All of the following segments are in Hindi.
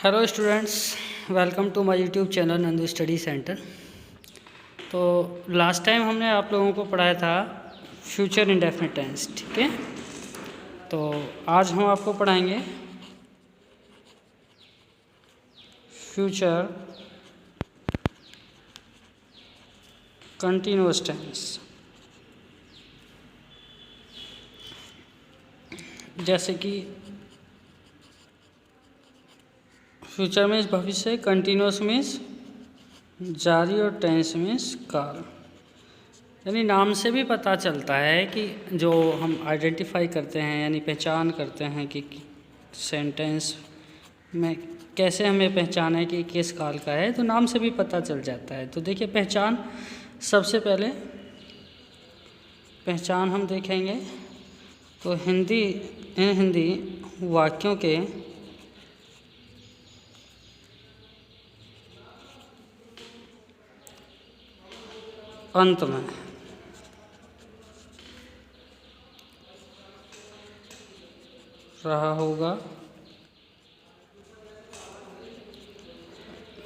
Hello students, welcome to my YouTube channel Nandu study centre. तो लास्ट टाइम हमने आप लोगों को पढ़ाया था फ्यूचर इंडेफिनिट टेंस, ठीक है। तो आज हम आपको पढ़ाएंगे फ्यूचर कंटिन्यूअस टेंस। जैसे कि फ्यूचर मीन्स भविष्य, कंटिन्यूअस मीन्स जारी और टेंस मीन्स काल। यानी नाम से भी पता चलता है कि जो हम आइडेंटिफाई करते हैं यानी पहचान करते हैं कि सेंटेंस में कैसे हमें पहचान है कि किस काल का है, तो नाम से भी पता चल जाता है। तो देखिए पहचान, सबसे पहले पहचान हम देखेंगे तो हिंदी वाक्यों के अंत में रहा होगा,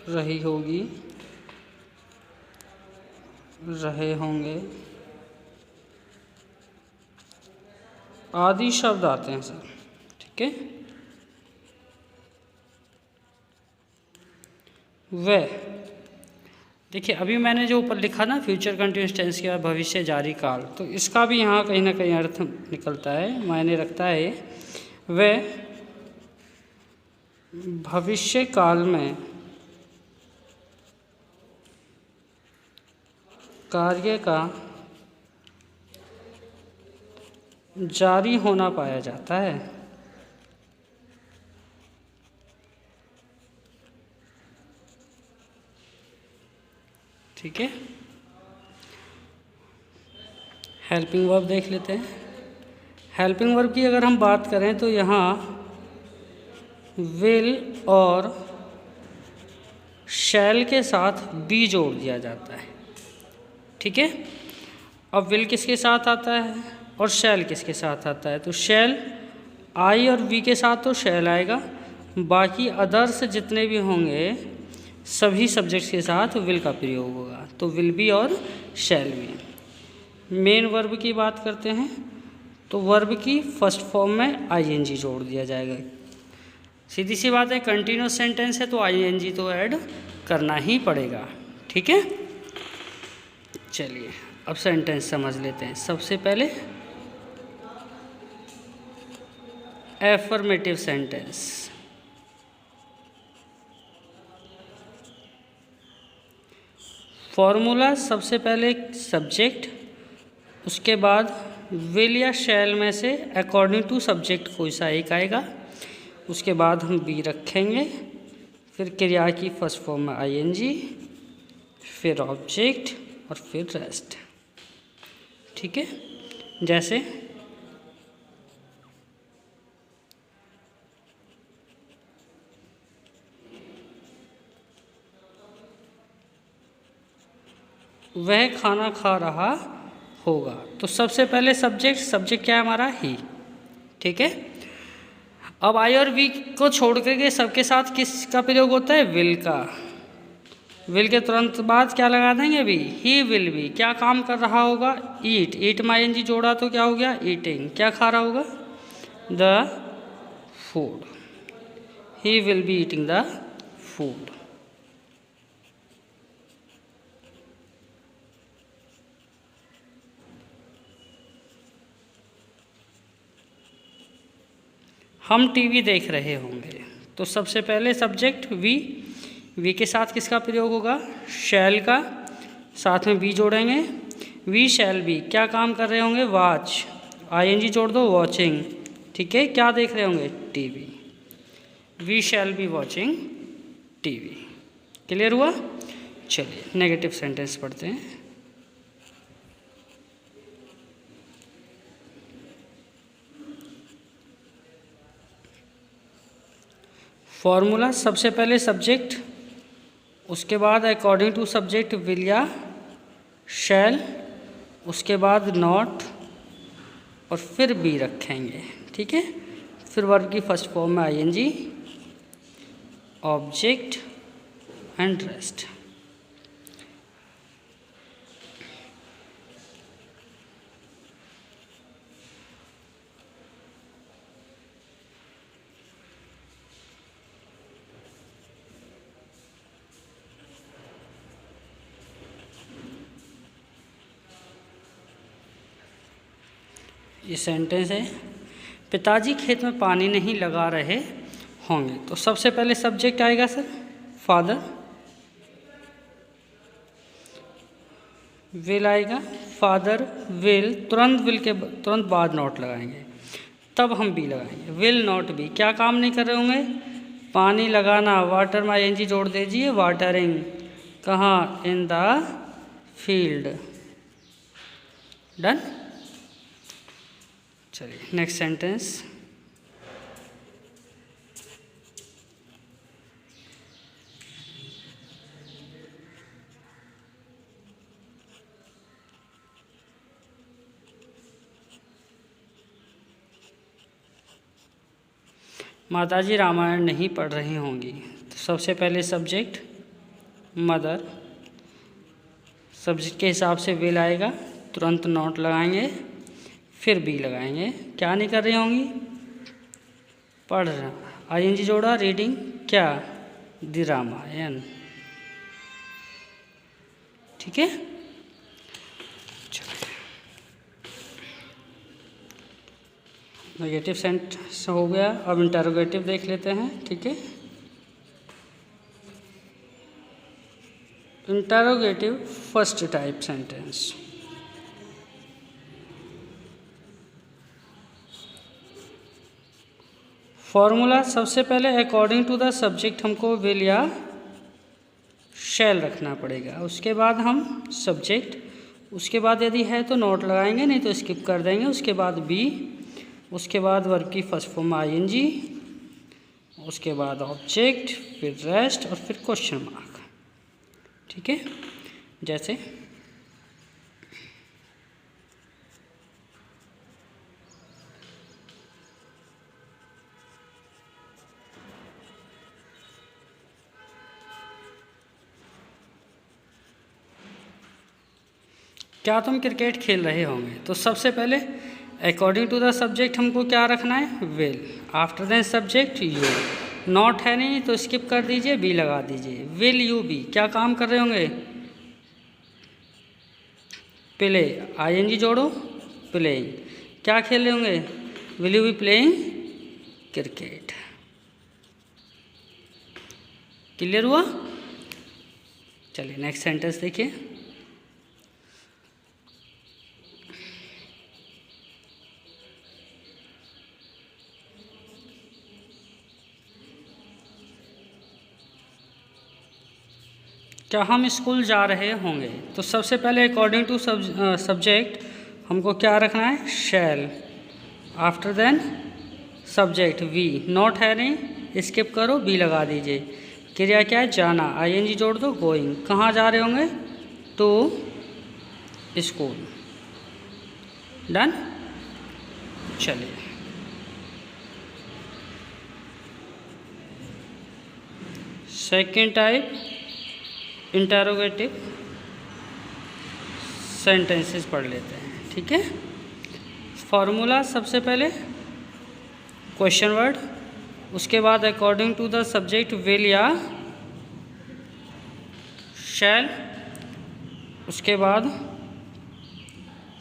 रही होगी, रहे होंगे आदि शब्द आते हैं सर, ठीक है। वह देखिए अभी मैंने जो ऊपर लिखा ना फ्यूचर कंटिन्यूअस टेंस के बाद भविष्य जारी काल, तो इसका भी यहाँ कहीं ना कहीं अर्थ निकलता है, मायने रखता है। वह भविष्य काल में कार्य का जारी होना पाया जाता है। ठीक है। हेल्पिंग वर्ब देख लेते हैं। हेल्पिंग वर्ब की अगर हम बात करें तो यहाँ विल और शैल के साथ बी जोड़ दिया जाता है, ठीक है। अब विल किसके साथ आता है और शैल किसके साथ आता है? तो शैल आई और वी के साथ तो शैल आएगा, बाकी अदर्स जितने भी होंगे सभी सब्जेक्ट्स के साथ विल का प्रयोग होगा, तो विल बी और शैल बी। मेन वर्ब की बात करते हैं तो वर्ब की फर्स्ट फॉर्म में आईएनजी जोड़ दिया जाएगा। सीधी सी बात है, कंटिन्यूअस सेंटेंस है तो आईएनजी तो ऐड करना ही पड़ेगा, ठीक है। चलिए अब सेंटेंस समझ लेते हैं। सबसे पहले एफर्मेटिव सेंटेंस। फॉर्मूला, सबसे पहले सब्जेक्ट, उसके बाद विल या शैल में से अकॉर्डिंग टू सब्जेक्ट कोई सा एक आएगा, उसके बाद हम बी रखेंगे, फिर क्रिया की फर्स्ट फॉर्म में आईएनजी, फिर ऑब्जेक्ट और फिर रेस्ट, ठीक है। जैसे वह खाना खा रहा होगा, तो सबसे पहले सब्जेक्ट क्या है हमारा? ही, ठीक है। अब आई और वी को छोड़ करके सबके साथ किसका प्रयोग होता है? विल का। विल के तुरंत बाद क्या लगा देंगे? भी। ही विल बी क्या काम कर रहा होगा? ईट में आईएनजी जोड़ा तो क्या हो गया? ईटिंग। क्या खा रहा होगा? The food. He will be eating the food. हम टीवी देख रहे होंगे, तो सबसे पहले सब्जेक्ट वी के साथ किसका प्रयोग होगा? शैल का, साथ में बी जोड़ेंगे, वी शैल बी क्या काम कर रहे होंगे? वॉच, आईएनजी जोड़ दो, वॉचिंग, ठीक है। क्या देख रहे होंगे? TV. We shall be watching TV. Clear हुआ? चलिए नेगेटिव सेंटेंस पढ़ते हैं। फॉर्मूला, सबसे पहले सब्जेक्ट, उसके बाद अकॉर्डिंग टू सब्जेक्ट विल या शैल, उसके बाद नॉट और फिर बी रखेंगे, ठीक है। फिर वर्ब की फर्स्ट फॉर्म में आईएनजी, ऑब्जेक्ट एंड रेस्ट। ये सेंटेंस है, पिताजी खेत में पानी नहीं लगा रहे होंगे। तो सबसे पहले सब्जेक्ट आएगा सर फादर, विल आएगा, फादर विल, तुरंत विल के तुरंत बाद नॉट लगाएंगे, तब हम बी लगाएंगे। विल नॉट बी, क्या काम नहीं कर रहे होंगे, पानी लगाना, वाटर में आईएनजी जोड़ दीजिए, वाटरिंग, कहाँ, इन द फील्ड। डन। चलिए नेक्स्ट सेंटेंस, माताजी रामायण नहीं पढ़ रही होंगी। तो सबसे पहले सब्जेक्ट मदर, सब्जेक्ट के हिसाब से विल आएगा, तुरंत नॉट लगाएंगे, फिर बी लगाएंगे। क्या नहीं कर रही होंगी, पढ़ रहा, आईएनजी जोड़ा, रीडिंग, क्या, द रामायण। ठीक है, नेगेटिव सेंटेंस हो गया। अब इंटरोगेटिव देख लेते हैं। ठीक है, interrogative first type sentence, formula सबसे पहले अकॉर्डिंग टू द सब्जेक्ट हमको विल या शैल रखना पड़ेगा, उसके बाद हम सब्जेक्ट, उसके बाद यदि है तो नोट लगाएंगे, नहीं तो स्किप कर देंगे, उसके बाद बी, उसके बाद वर्ब की फर्स्ट फॉर्म आईएनजी, उसके बाद ऑब्जेक्ट, फिर रेस्ट और फिर क्वेश्चन मार्क। ठीक है, जैसे क्या तुम क्रिकेट खेल रहे होंगे। तो सबसे पहले अकॉर्डिंग टू द सब्जेक्ट हमको क्या रखना है, will, after then subject you, not है नहीं तो स्किप कर दीजिए, बी लगा दीजिए। विल यू बी, क्या काम कर रहे होंगे, प्ले, आईएनजी जोड़ो, प्लेइंग, क्या खेल रहे होंगे, will you be playing cricket. Clear हुआ। चलिए नेक्स्ट सेंटेंस देखिए, क्या हम स्कूल जा रहे होंगे। तो सबसे पहले अकॉर्डिंग टू सब्जेक्ट हमको क्या रखना है, shall, after then subject we, not है नहीं स्किप करो, बी लगा दीजिए। क्रिया क्या है, जाना, आईएनजी जोड़ दो, गोइंग, कहाँ जा रहे होंगे, टू स्कूल। डन। चलिए सेकेंड टाइप इंटरोगेटिव सेंटेंसेस पढ़ लेते हैं। ठीक है, फॉर्मूला सबसे पहले क्वेश्चन वर्ड, उसके बाद according to the subject will या शैल, उसके बाद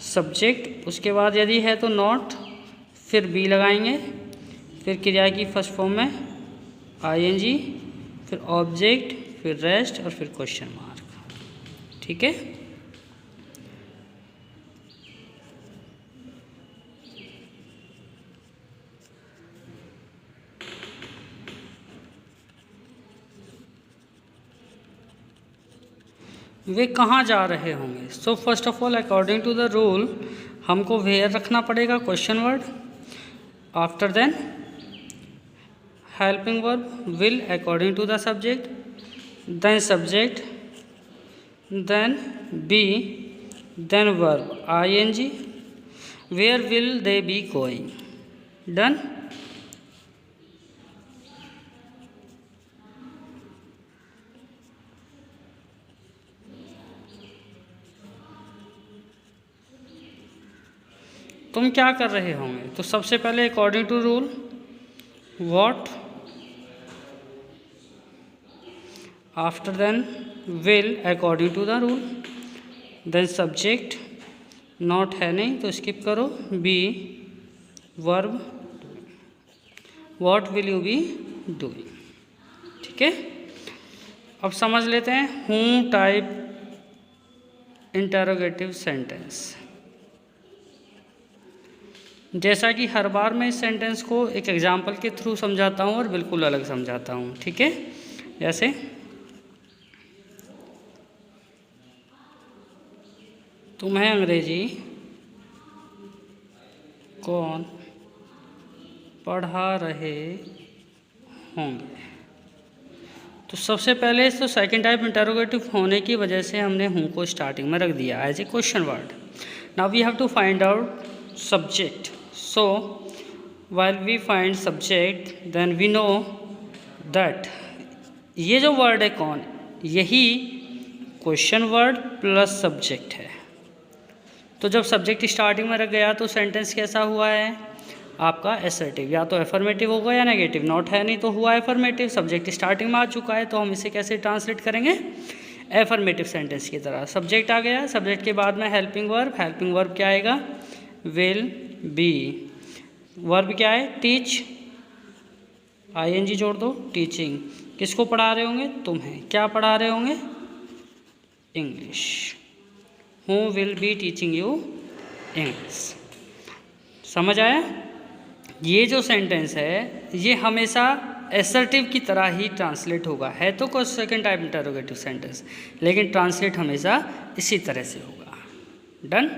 सब्जेक्ट, उसके बाद यदि है तो नॉट, फिर बी लगाएंगे, फिर क्रिया की फर्स्ट फॉर्म में आईएनजी, फिर ऑब्जेक्ट, फिर रेस्ट और फिर क्वेश्चन मार्क। ठीक है, वे कहाँ जा रहे होंगे। So first of all according to the rule हमको वेयर रखना पड़ेगा, question word, after then helping verb will according to the subject, then subject, then be, then verb ing, where will they be going. Done. तुम क्या कर रहे होंगे, तो सबसे पहले according to rule what, after then will according to the rule, then subject, not है नहीं तो स्किप करो, be verb, what will you be doing. ठीक है, अब समझ लेते हैं हूँ टाइप इंटरोगेटिव सेंटेंस। जैसा कि हर बार मैं इस सेंटेंस को एक एग्जाम्पल के थ्रू समझाता हूँ और बिल्कुल अलग समझाता हूँ। ठीक है, जैसे तुम्हें अंग्रेजी कौन पढ़ा रहे होंगे, तो सबसे पहले तो सेकंड टाइप इंटरोगेटिव होने की वजह से हमने हूँ को स्टार्टिंग में रख दिया as a question word. Now we have to find out subject, so while we find subject then we know that ये जो वर्ड है कौन, यही क्वेश्चन वर्ड प्लस सब्जेक्ट है। तो जब सब्जेक्ट स्टार्टिंग में रख गया तो सेंटेंस कैसा हुआ है आपका एसर्टिव, या तो एफर्मेटिव होगा या नेगेटिव, नॉट है नहीं तो हुआ एफर्मेटिव, सब्जेक्ट स्टार्टिंग में आ चुका है तो हम इसे कैसे ट्रांसलेट करेंगे एफर्मेटिव सेंटेंस की तरह। सब्जेक्ट आ गया, सब्जेक्ट के बाद में हेल्पिंग वर्ब क्या आएगा विल बी, वर्ब क्या है टीच, आईएनजी जोड़ दो, टीचिंग, किसको पढ़ा रहे होंगे तुम्हें, क्या पढ़ा रहे होंगे English, who will be teaching you English. समझ आया, ये जो सेंटेंस है ये हमेशा एसर्टिव की तरह ही ट्रांसलेट होगा, है तो कोई सेकंड टाइप इंटरोगेटिव सेंटेंस लेकिन ट्रांसलेट हमेशा इसी तरह से होगा। डन।